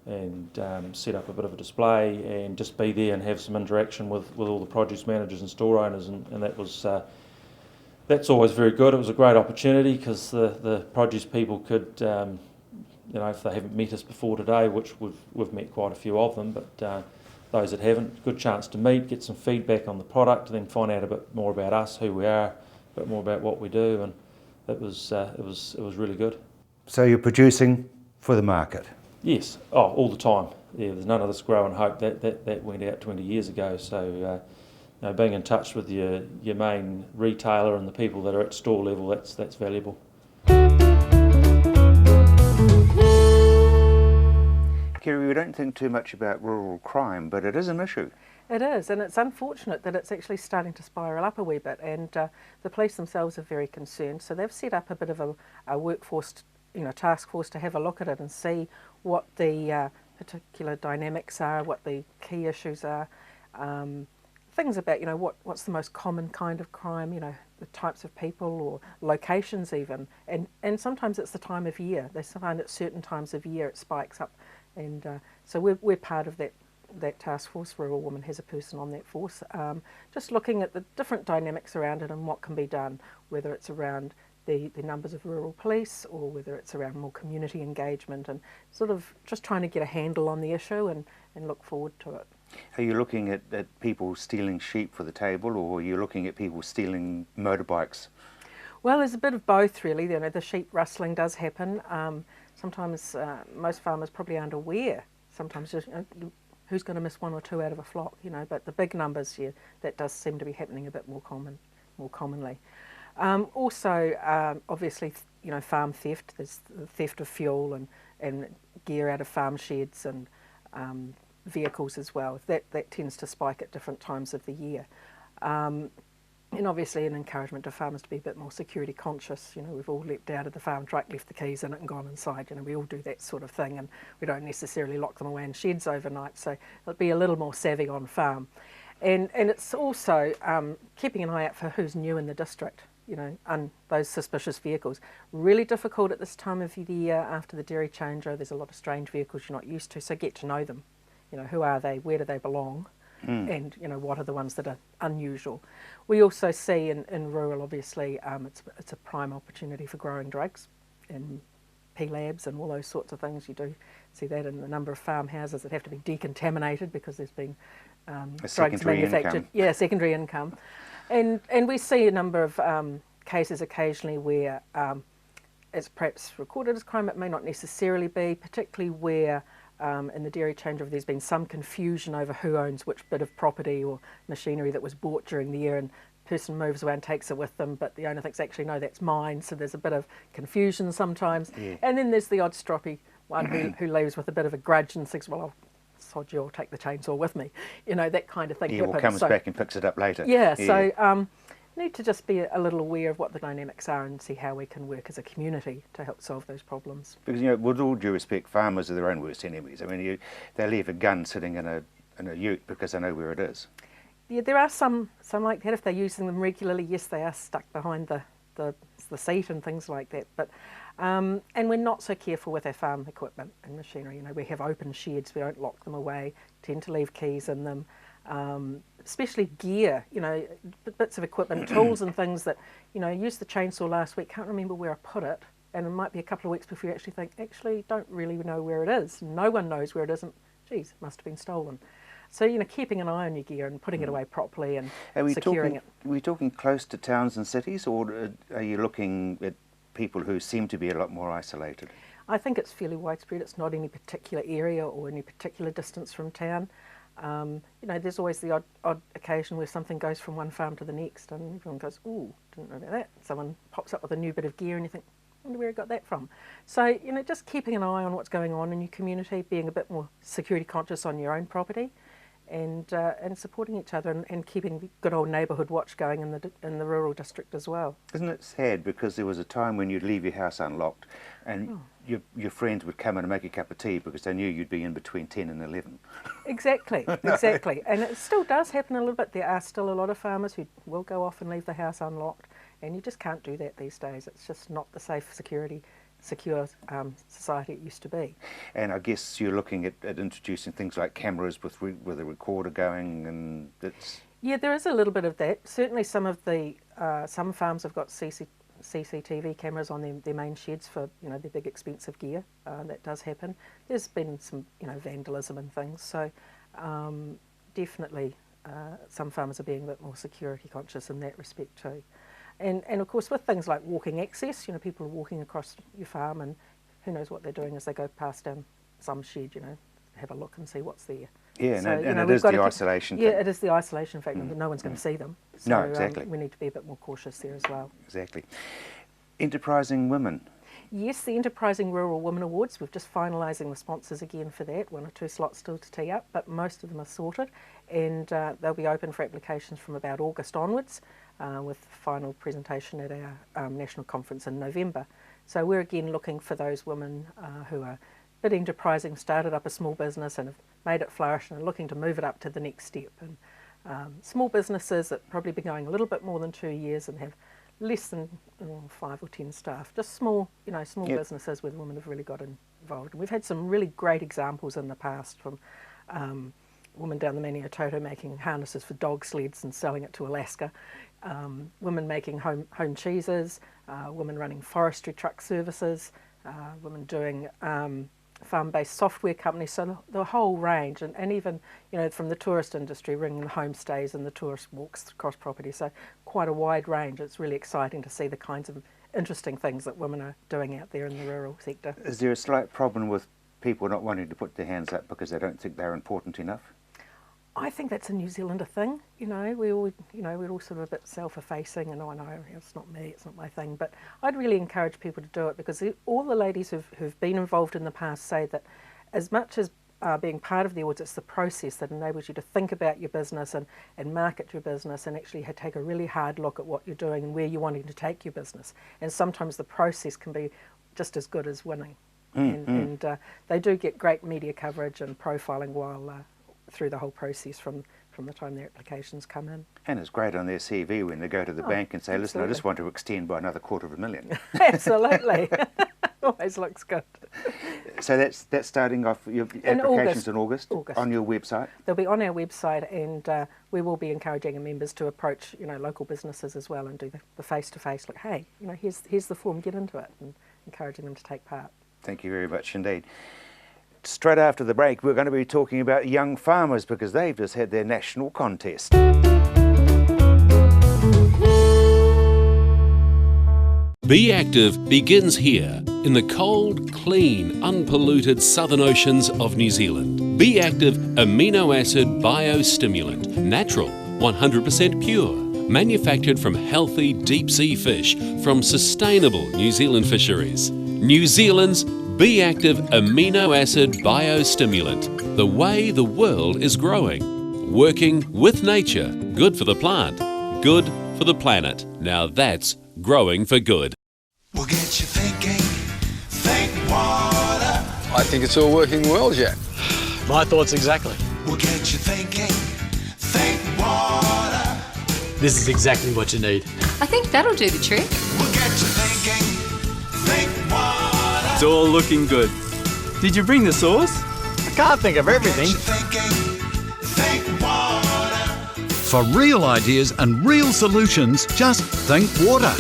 and set up a bit of a display and just be there and have some interaction with all the produce managers and store owners, and that was that's always very good. It was a great opportunity because the produce people could, if they haven't met us before today, which we've met quite a few of them, but those that haven't, good chance to meet, get some feedback on the product, then find out a bit more about us, who we are, a bit more about what we do, and it was really good. So you're producing for the market? Yes, all the time. Yeah, there's none of this grow and hope that went out 20 years ago. So being in touch with your main retailer and the people that are at store level, that's valuable. Kerry, we don't think too much about rural crime, but it is an issue. It is, and it's unfortunate that it's actually starting to spiral up a wee bit, and the police themselves are very concerned. So they've set up a bit of a workforce, task force to have a look at it and see what the particular dynamics are, what the key issues are, things about, what's the most common kind of crime, the types of people or locations even, and sometimes it's the time of year. They find at certain times of year it spikes up, and so we're part of that task force. Rural Woman has a person on that force, just looking at the different dynamics around it and what can be done, whether it's around the numbers of rural police or whether it's around more community engagement, and sort of just trying to get a handle on the issue and look forward to it. Are you looking at people stealing sheep for the table, or are you looking at people stealing motorbikes? Well, there's a bit of both, really. You know, the sheep rustling does happen. Sometimes most farmers probably aren't aware. Sometimes just, who's going to miss one or two out of a flock, you know? But the big numbers, yeah, that does seem to be happening a bit more commonly. Also, obviously, you know, farm theft. There's the theft of fuel and gear out of farm sheds and vehicles as well. That tends to spike at different times of the year. And obviously an encouragement to farmers to be a bit more security conscious. You know, we've all leapt out of the farm truck, left the keys in it and gone inside. You know, we all do that sort of thing, and we don't necessarily lock them away in sheds overnight, so it'll be a little more savvy on farm. And it's also keeping an eye out for who's new in the district, you know, and those suspicious vehicles. Really difficult at this time of the year after the dairy changeover. There's a lot of strange vehicles you're not used to, so get to know them. You know, who are they, where do they belong? And you know, what are the ones that are unusual. We also see in rural, obviously, it's a prime opportunity for growing drugs in P-labs and all those sorts of things. You do see that in a number of farmhouses that have to be decontaminated because there's been drugs manufactured. Yeah, secondary income. And we see a number of cases occasionally where it's perhaps recorded as crime. It may not necessarily be, particularly where in the dairy changeover there's been some confusion over who owns which bit of property or machinery that was bought during the year, and the person moves away and takes it with them, but the owner thinks, actually, no, that's mine, so there's a bit of confusion sometimes. Yeah. And then there's the odd stroppy one who leaves with a bit of a grudge and thinks, well, I'll sod you, I'll take the chainsaw with me. You know, that kind of thing happens. Or comes back and picks it up later. Yeah, so need to just be a little aware of what the dynamics are and see how we can work as a community to help solve those problems. Because, you know, with all due respect, farmers are their own worst enemies. I mean, they leave a gun sitting in a ute because they know where it is. Yeah, there are some like that. If they're using them regularly, yes, they are stuck behind the seat and things like that. But and we're not so careful with our farm equipment and machinery. You know, we have open sheds. We don't lock them away. Tend to leave keys in them. Especially gear, you know, bits of equipment, tools and things that, you know, used the chainsaw last week, can't remember where I put it, and it might be a couple of weeks before you actually think, actually don't really know where it is. No one knows where it is, and geez, it must have been stolen. So, you know, keeping an eye on your gear and putting it away properly and securing it. Are we talking close to towns and cities, or are you looking at people who seem to be a lot more isolated? I think it's fairly widespread. It's not any particular area or any particular distance from town. You know, there's always the odd occasion where something goes from one farm to the next and everyone goes, ooh, didn't know about that. Someone pops up with a new bit of gear and you think, I wonder where I got that from. So, you know, just keeping an eye on what's going on in your community, being a bit more security conscious on your own property, and supporting each other and keeping the good old neighbourhood watch going in the rural district as well. Isn't it sad, because there was a time when you'd leave your house unlocked and your friends would come in and make a cup of tea because they knew you'd be in between 10 and 11. Exactly, exactly. And it still does happen a little bit. There are still a lot of farmers who will go off and leave the house unlocked, and you just can't do that these days. It's just not the safe, secure society it used to be. And I guess you're looking at introducing things like cameras with a recorder going, and that's... Yeah, there is a little bit of that. Certainly some of the some farms have got CCTV cameras on their main sheds for, you know, their big expensive gear. That does happen. There's been some, you know, vandalism and things, so definitely some farmers are being a bit more security conscious in that respect too. And of course, with things like walking access, you know, people are walking across your farm and who knows what they're doing as they go past down some shed, you know, have a look and see what's there. Yeah, so, and it is the isolation thing. Yeah, it is the isolation factor. No one's going to see them. So, no, exactly. We need to be a bit more cautious there as well. Exactly. Enterprising women. Yes, the Enterprising Rural Women Awards. We're just finalising the sponsors again for that. 1 or 2 slots still to tee up, but most of them are sorted, and they'll be open for applications from about August onwards, with the final presentation at our national conference in November. So we're again looking for those women who are a bit enterprising, started up a small business and have made it flourish and are looking to move it up to the next step. And small businesses that probably been going a little bit more than 2 years and have less than 5 or 10 staff, just small, you know, small businesses where the women have really got involved. And we've had some really great examples in the past from women down the Maniatoto making harnesses for dog sleds and selling it to Alaska, women making home cheeses, women running forestry truck services, women doing farm-based software companies, so the whole range, and even, you know, from the tourist industry, ringing the homestays and the tourist walks across property, so quite a wide range. It's really exciting to see the kinds of interesting things that women are doing out there in the rural sector. Is there a slight problem with people not wanting to put their hands up because they don't think they're important enough? I think that's a New Zealander thing. You know, we're all sort of a bit self-effacing, and I know it's not me, it's not my thing. But I'd really encourage people to do it, because all the ladies who've been involved in the past say that as much as being part of the awards, it's the process that enables you to think about your business and market your business, and actually take a really hard look at what you're doing and where you're wanting to take your business. And sometimes the process can be just as good as winning. And they do get great media coverage and profiling while through the whole process from the time their applications come in. And it's great on their CV when they go to the bank and say, listen, I just want to extend by another $250,000. Absolutely. Always looks good. So that's starting off your applications in August on your website? They'll be on our website, and we will be encouraging our members to approach, you know, local businesses as well and do the face-to-face, like, hey, you know, here's the form, get into it, and encouraging them to take part. Thank you very much indeed. Straight after the break, we're going to be talking about young farmers, because they've just had their national contest. Be Active begins here in the cold, clean, unpolluted southern oceans of New Zealand. Be Active amino acid biostimulant, natural, 100% pure, manufactured from healthy deep sea fish from sustainable New Zealand fisheries. New Zealand's Be Active amino acid biostimulant, the way the world is growing. Working with nature, good for the plant, good for the planet. Now that's growing for good. We'll get you thinking, think water. I think it's all working well, Jack. My thoughts exactly. We'll get you thinking, think water. This is exactly what you need. I think that'll do the trick. We'll get you thinking, think water. It's all looking good. Did you bring the sauce? I can't think of everything. We'll get you thinking, think water. For real ideas and real solutions, just think water.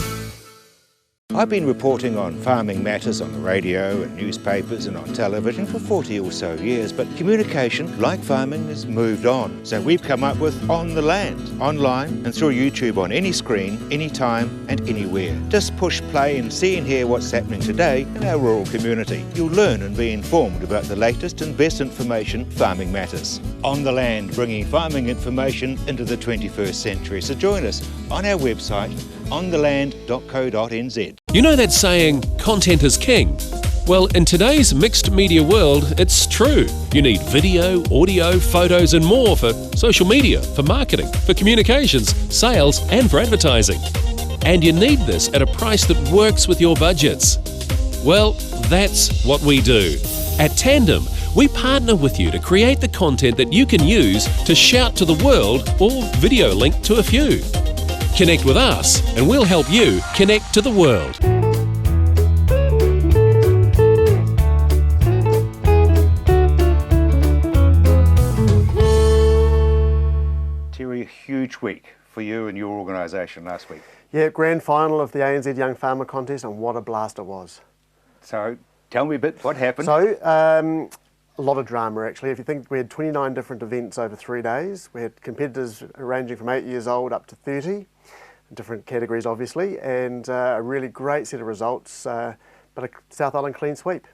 I've been reporting on farming matters on the radio and newspapers and on television for 40 or so years, but communication, like farming, has moved on. So we've come up with On the Land, online and through YouTube on any screen, anytime and anywhere. Just push play and see and hear what's happening today in our rural community. You'll learn and be informed about the latest and best information farming matters. On the Land, bringing farming information into the 21st century. So join us on our website, ontheland.co.nz. You know that saying, content is king? Well, in today's mixed media world, it's true. You need video, audio, photos and more for social media, for marketing, for communications, sales and for advertising. And you need this at a price that works with your budgets. Well, that's what we do. At Tandem, we partner with you to create the content that you can use to shout to the world or video link to a few. Connect with us and we'll help you connect to the world. Terry, a huge week for you and your organisation last week. Yeah, grand final of the ANZ Young Farmer Contest, and what a blast it was. So tell me a bit, what happened? So, a lot of drama actually. If you think, we had 29 different events over 3 days. We had competitors ranging from 8 years old up to 30, different categories obviously, and a really great set of results, but a South Island clean sweep.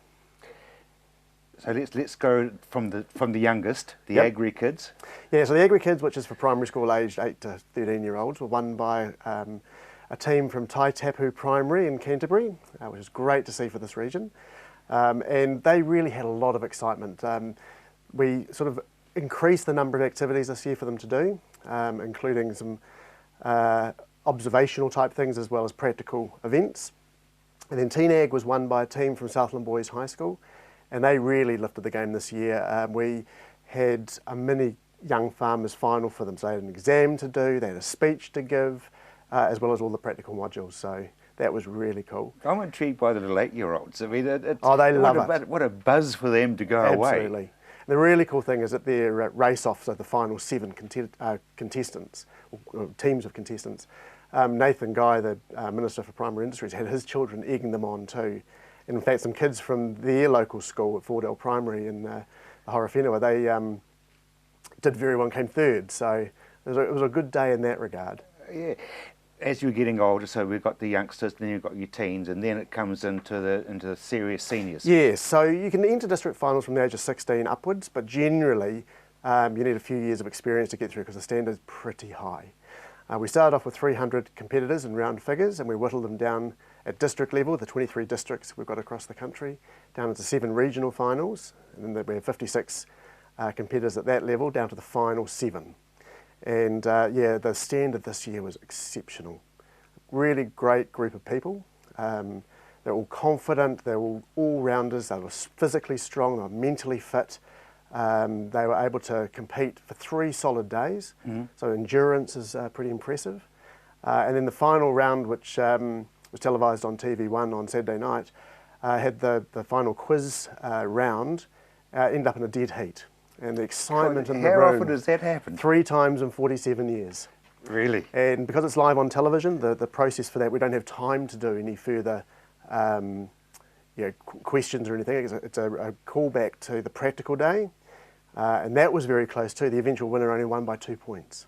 So let's go from the youngest, the Yep. Agri Kids. Yeah, so the Agri Kids, which is for primary school aged 8 to 13 year olds, were won by a team from Taitapu Primary in Canterbury, which is great to see for this region. And they really had a lot of excitement. We sort of increased the number of activities this year for them to do, including some observational type things as well as practical events. And then Teen Ag was won by a team from Southland Boys High School, and they really lifted the game this year. We had a mini young farmers final for them, so they had an exam to do, they had a speech to give, as well as all the practical modules. So that was really cool. I'm intrigued by the little 8-year-olds. I mean, oh, they love it. What a buzz for them to go away. Absolutely. The really cool thing is that their race-off, so the final 7 contestants, or teams of contestants, Nathan Guy, the Minister for Primary Industries, had his children egging them on too. And in fact, some kids from their local school at Fordell Primary in the Horowhenua, they did very well and came third. So it was a good day in that regard. Yeah. As you're getting older, so we've got the youngsters, then you've got your teens, and then it comes into the serious seniors. Yeah, so you can enter district finals from the age of 16 upwards, but generally you need a few years of experience to get through because the standard's pretty high. We started off with 300 competitors in round figures, and we whittled them down at district level, the 23 districts we've got across the country, down into 7 regional finals, and then we have 56 competitors at that level, down to the final 7. And yeah, the standard this year was exceptional. Really great group of people. They're all confident, they're all all-rounders, they were physically strong, they were mentally fit. They were able to compete for 3 solid days, so endurance is pretty impressive. And then the final round, which was televised on TV1 on Saturday night, had the final quiz round end up in a dead heat. And the excitement in the room... How often does that happen? 3 times in 47 years. Really? And because it's live on television, the process for that, we don't have time to do any further questions or anything. It's a callback to the practical day. And that was very close too. The eventual winner only won by 2 points.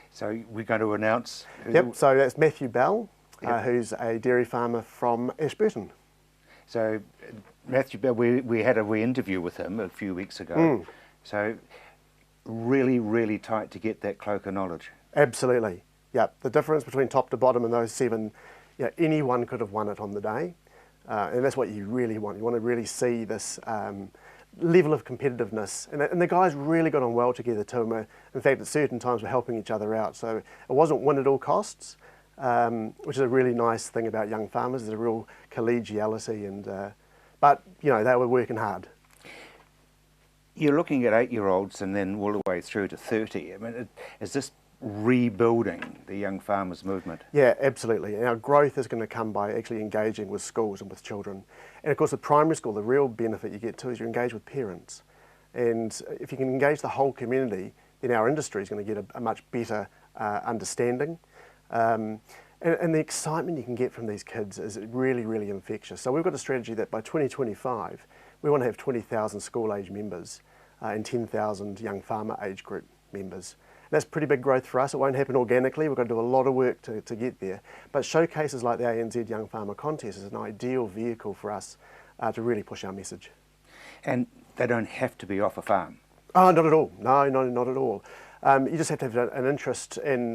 So we're going to announce... Yep, so that's Matthew Bell, who's a dairy farmer from Ashburton. So Matthew Bell, we had a wee interview with him a few weeks ago. So really, really tight to get that cloak of knowledge. Absolutely. Yeah, the difference between top to bottom in those 7, anyone could have won it on the day. And that's what you really want. You want to really see this level of competitiveness. And the guys really got on well together too. In fact, at certain times we're helping each other out. So it wasn't win at all costs, which is a really nice thing about young farmers. There's a real collegiality. But, they were working hard. You're looking at 8-year-olds and then all the way through to 30. I mean, is this rebuilding the young farmers movement? Yeah, absolutely. And our growth is going to come by actually engaging with schools and with children. And of course, with primary school, the real benefit you get too is you engage with parents. And if you can engage the whole community, then our industry is going to get a much better understanding. And the excitement you can get from these kids is really, really infectious. So we've got a strategy that by 2025, we want to have 20,000 school-age members and 10,000 young farmer age group members. And that's pretty big growth for us. It won't happen organically. We've got to do a lot of work to get there. But showcases like the ANZ Young Farmer Contest is an ideal vehicle for us to really push our message. And they don't have to be off a farm? Oh, not at all. No, not at all. You just have to have an interest in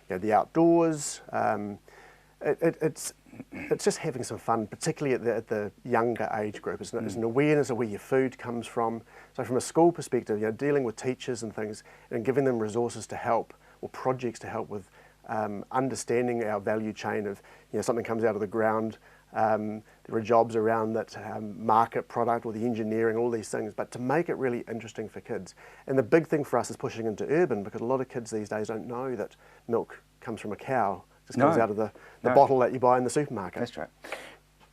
the outdoors. It's just having some fun, particularly at the younger age group. It's an awareness of where your food comes from. So from a school perspective, dealing with teachers and things and giving them resources to help or projects to help with understanding our value chain of, something comes out of the ground, there are jobs around that market product or the engineering, all these things, but to make it really interesting for kids. And the big thing for us is pushing into urban because a lot of kids these days don't know that milk comes from a cow. Just comes out of the bottle that you buy in the supermarket. That's right.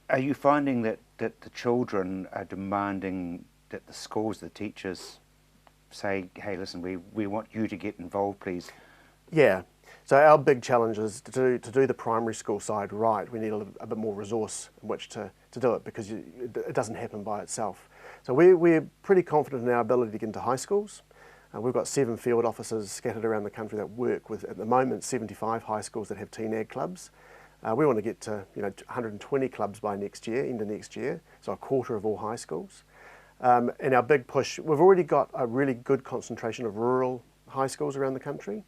Are you finding that the children are demanding that the schools, the teachers say, hey, listen, we want you to get involved, please? Yeah. So our big challenge is to do the primary school side right. We need a bit more resource in which to do it because it doesn't happen by itself. So we're pretty confident in our ability to get into high schools. We've got 7 field officers scattered around the country that work with, at the moment, 75 high schools that have teen ag clubs. We want to get to 120 clubs by next year, end of next year, so a quarter of all high schools. And our big push, we've already got a really good concentration of rural high schools around the country.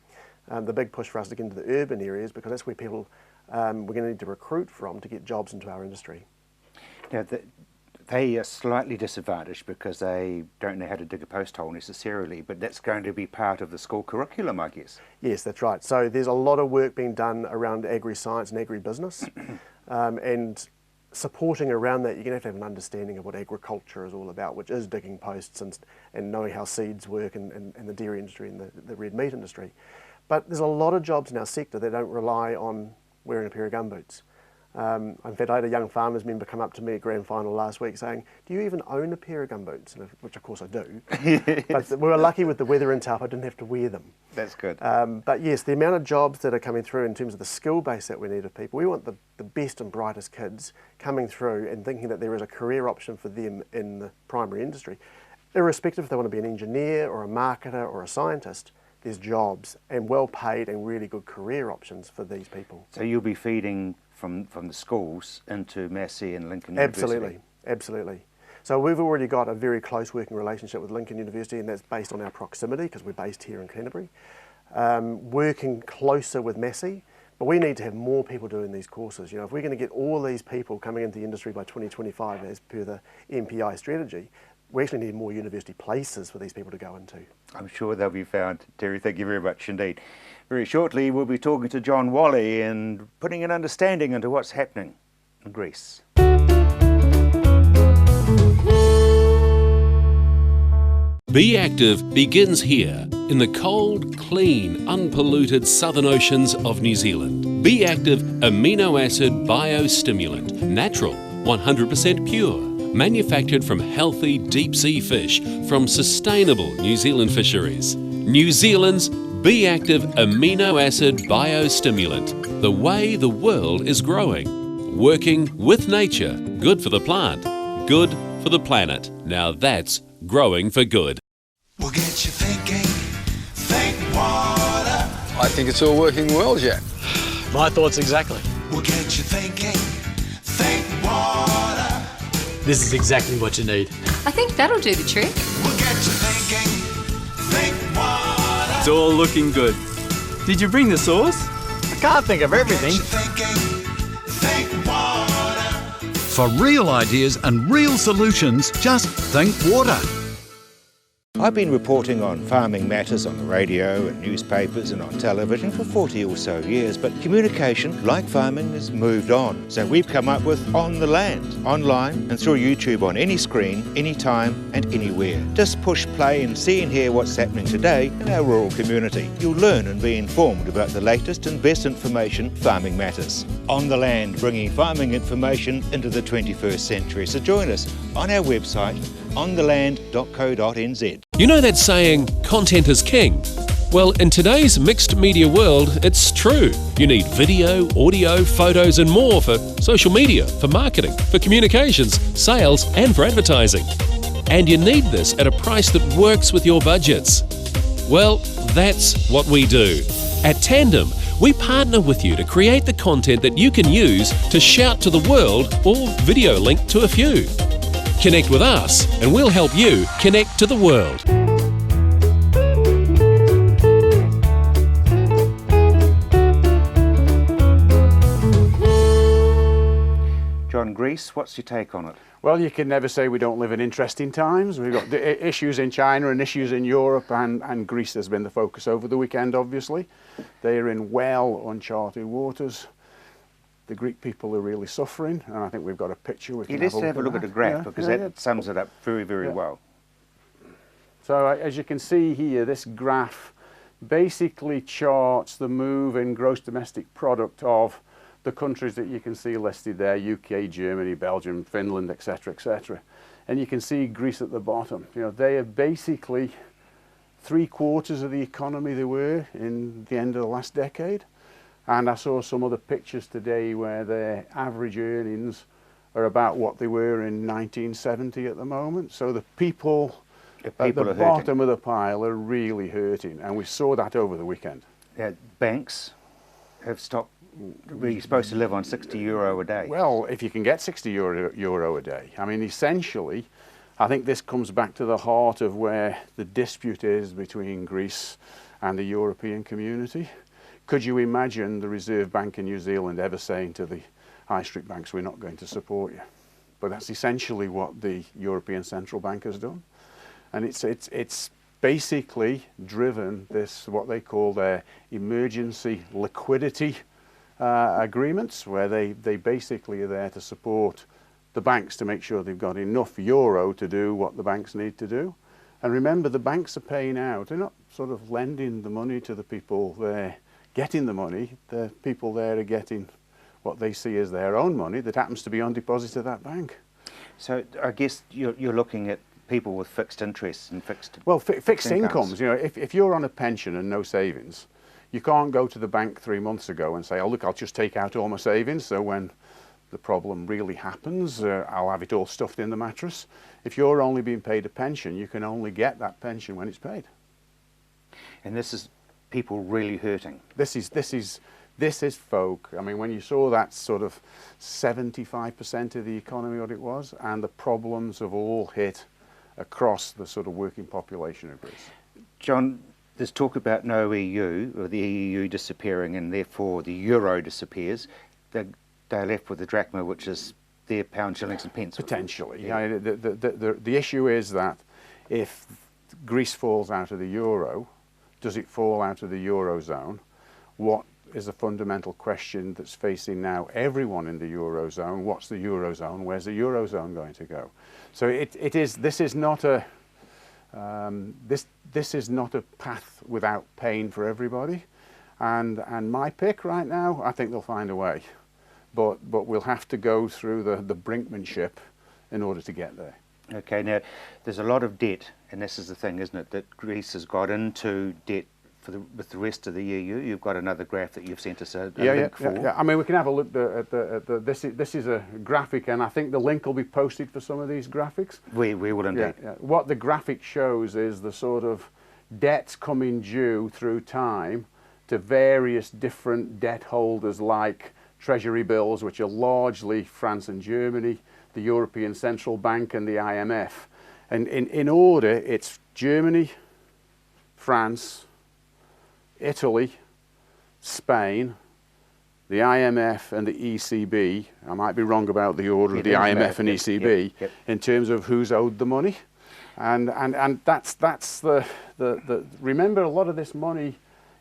The big push for us is to get into the urban areas because that's where people we're going to need to recruit from to get jobs into our industry. Now, they are slightly disadvantaged because they don't know how to dig a post hole necessarily, but that's going to be part of the school curriculum, I guess. Yes, that's right. So there's a lot of work being done around agri-science and agri-business, and supporting around that, you're going to have an understanding of what agriculture is all about, which is digging posts and knowing how seeds work in the dairy industry and the red meat industry. But there's a lot of jobs in our sector that don't rely on wearing a pair of gumboots. In fact, I had a young farmers member come up to me at grand final last week saying, "Do you even own a pair of gumboots?" Which of course I do. But we were lucky with the weather in Taupo, I didn't have to wear them. That's good. But yes, the amount of jobs that are coming through in terms of the skill base that we need of people, we want the best and brightest kids coming through and thinking that there is a career option for them in the primary industry. Irrespective if they want to be an engineer or a marketer or a scientist, there's jobs and well paid and really good career options for these people. So you'll be feeding from the schools into Massey and Lincoln University? Absolutely, absolutely. So we've already got a very close working relationship with Lincoln University, and that's based on our proximity because we're based here in Canterbury. Working closer with Massey, but we need to have more people doing these courses. You know, if we're going to get all these people coming into the industry by 2025 as per the MPI strategy, we actually need more university places for these people to go into. I'm sure they'll be found. Terry, thank you very much indeed. Very shortly we'll be talking to John Walley and putting an understanding into what's happening in Greece. Be Active begins here in the cold, clean, unpolluted southern oceans of New Zealand. Be Active amino acid biostimulant, natural, 100% pure, manufactured from healthy deep sea fish from sustainable New Zealand fisheries. New Zealand's Be Active amino acid biostimulant, the way the world is growing. Working with nature, good for the plant, good for the planet. Now that's growing for good. We'll get you thinking, think water. I think it's all working well, Jack. My thoughts exactly. We'll get you thinking, think water. This is exactly what you need. I think that'll do the trick. We'll get you thinking, think water. It's all looking good. Did you bring the sauce? I can't think of everything. We'll get you thinking, think water. For real ideas and real solutions, just think water. I've been reporting on farming matters on the radio and newspapers and on television for 40 or so years, but communication, like farming, has moved on. So we've come up with On the Land, online and through YouTube on any screen, anytime and anywhere. Just push play and see and hear what's happening today in our rural community. You'll learn and be informed about the latest and best information farming matters. On the Land, bringing farming information into the 21st century. So join us on our website, ontheland.co.nz. You know that saying, content is king? Well, in today's mixed media world, it's true. You need video, audio, photos and more for social media, for marketing, for communications, sales and for advertising. And you need this at a price that works with your budgets. Well, that's what we do. At Tandem, we partner with you to create the content that you can use to shout to the world or video link to a few. Connect with us and we'll help you connect to the world. John, Greece, what's your take on it? Well, you can never say we don't live in interesting times. We've got the issues in China and issues in Europe, and Greece has been the focus over the weekend, obviously. They are in well uncharted waters. The Greek people are really suffering, and I think we've got a picture. Let's have a look at the graph, because that sums it up very, very well. So as you can see here, this graph basically charts the move in gross domestic product of the countries that you can see listed there: UK, Germany, Belgium, Finland, etc., etc. And you can see Greece at the bottom. You know, they are basically 3/4 of the economy they were in the end of the last decade. And I saw some other pictures today where their average earnings are about what they were in 1970 at the moment. So the people at the bottom of the pile are really hurting, and we saw that over the weekend. Yeah, banks have stopped. We're supposed to live on €60 a day. Well, if you can get €60 a day, I mean, essentially, I think this comes back to the heart of where the dispute is between Greece and the European community. Could you imagine the Reserve Bank in New Zealand ever saying to the high street banks, we're not going to support you? But that's essentially what the European Central Bank has done. And it's basically driven this, what they call their emergency liquidity agreements, where they basically are there to support the banks to make sure they've got enough euro to do what the banks need to do. And remember, the banks are paying out. They're not sort of lending the money to the people there getting the money. The people there are getting what they see as their own money that happens to be on deposit at that bank. So I guess you're looking at people with fixed interests and fixed... Well, fixed incomes. You know, if you're on a pension and no savings, you can't go to the bank 3 months ago and say, oh look, I'll just take out all my savings, so when the problem really happens, I'll have it all stuffed in the mattress. If you're only being paid a pension, you can only get that pension when it's paid. And this is people really hurting. This is folk. I mean, when you saw that sort of 75% of the economy, what it was, and the problems have all hit across the sort of working population of Greece. John, there's talk about no EU, or the EU disappearing, and therefore the euro disappears. They're left with the drachma, which is their pound, shillings and pence. Potentially. Yeah. The issue is that if Greece falls out of the euro, does it fall out of the eurozone? What is a fundamental question that's facing now everyone in the eurozone? What's the eurozone? Where's the eurozone going to go? So this is not a path without pain for everybody, and my pick right now, I think they'll find a way, but we'll have to go through the brinkmanship in order to get there. Okay, now there's a lot of debt, and this is the thing, isn't it, that Greece has got into debt with the rest of the EU. You've got another graph that you've sent us a link for. Yeah. I mean, we can have a look at this is a graphic, and I think the link will be posted for some of these graphics. We will indeed. Yeah. What the graphic shows is the sort of debts coming due through time to various different debt holders, like treasury bills, which are largely France and Germany, the European Central Bank and the IMF. And in order, it's Germany, France, Italy, Spain, the IMF and the ECB. I might be wrong about the order of the IMF and ECB in terms of who's owed the money. And that's the remember, a lot of this money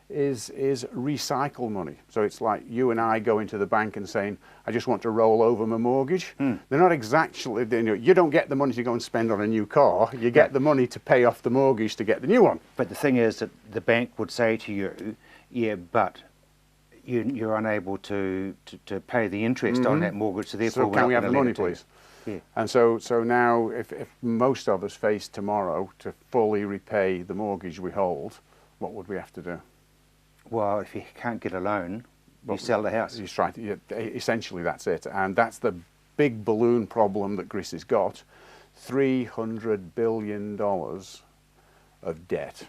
is recycle money. So it's like you and I going to the bank and saying, I just want to roll over my mortgage. They're not exactly, you don't get the money to go and spend on a new car, you get the money to pay off the mortgage to get the new one. But the thing is that the bank would say to you, yeah, but you're unable to pay the interest on that mortgage, so therefore can we have the money, please? Yeah. And so now if most of us face tomorrow to fully repay the mortgage we hold, what would we have to do? Well, if you can't get a loan, you sell the house. That's right. Essentially, that's it. And that's the big balloon problem that Greece has got. $300 billion of debt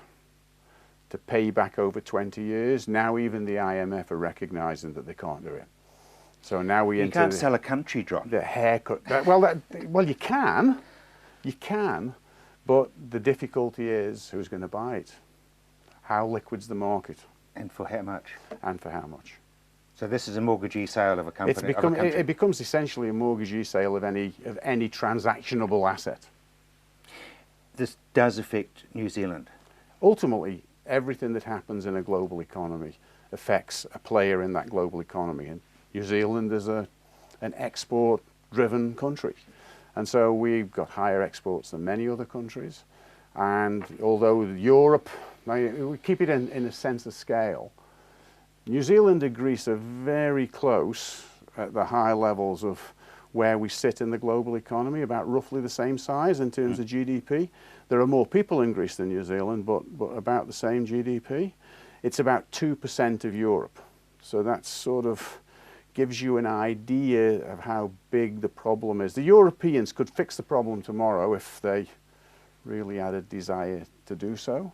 to pay back over 20 years. Now even the IMF are recognising that they can't do it. So now we You can't sell a country drop. The haircut. Well, you can, but the difficulty is who's going to buy it? How liquid's the market? And for how much? And for how much? So this is a mortgagee sale of a company. It becomes essentially a mortgagee sale of any transactionable asset. This does affect New Zealand. Ultimately, everything that happens in a global economy affects a player in that global economy. And New Zealand is an export-driven country, and so we've got higher exports than many other countries. And although Europe, we keep it in a sense of scale, New Zealand and Greece are very close at the high levels of where we sit in the global economy, about roughly the same size in terms of GDP. There are more people in Greece than New Zealand, but about the same GDP. It's about 2% of Europe. So that sort of gives you an idea of how big the problem is. The Europeans could fix the problem tomorrow if they really had a desire to do so.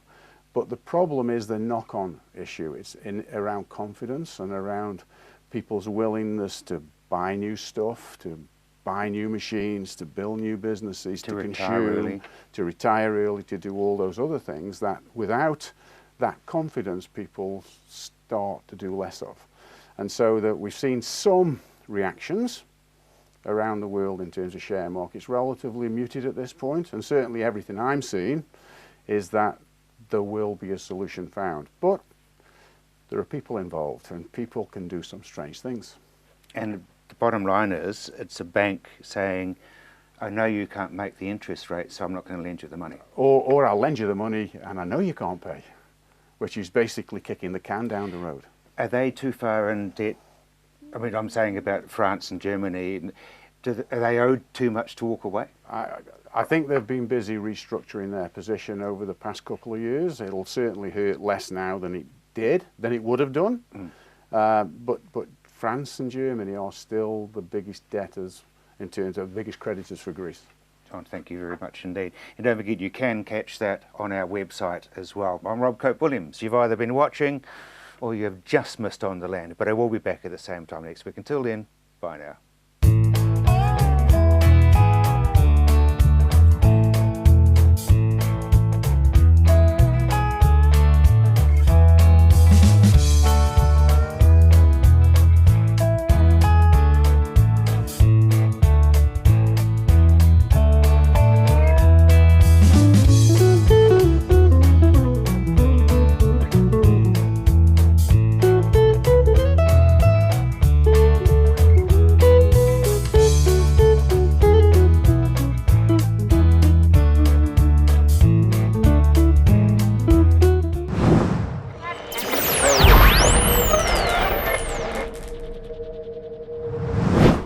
But the problem is the knock-on issue. It's around confidence and around people's willingness to buy new stuff, to buy new machines, to build new businesses, to retire early, to retire early, to do all those other things that without that confidence people start to do less of. And so that we've seen some reactions around the world in terms of share markets, relatively muted at this point, and certainly everything I'm seeing is that there will be a solution found. But there are people involved, and people can do some strange things. And the bottom line is, it's a bank saying, I know you can't make the interest rate, so I'm not going to lend you the money. Or I'll lend you the money, and I know you can't pay, which is basically kicking the can down the road. Are they too far in debt I mean, I'm saying about France and Germany. Are they owed too much to walk away? I think they've been busy restructuring their position over the past couple of years. It'll certainly hurt less now than it would have done. But France and Germany are still the biggest debtors in terms of biggest creditors for Greece. John, thank you very much indeed. And don't forget, you can catch that on our website as well. I'm Rob Cope-Williams. You've either been watching or you have just missed On the Land, but I will be back at the same time next week. Until then, bye now.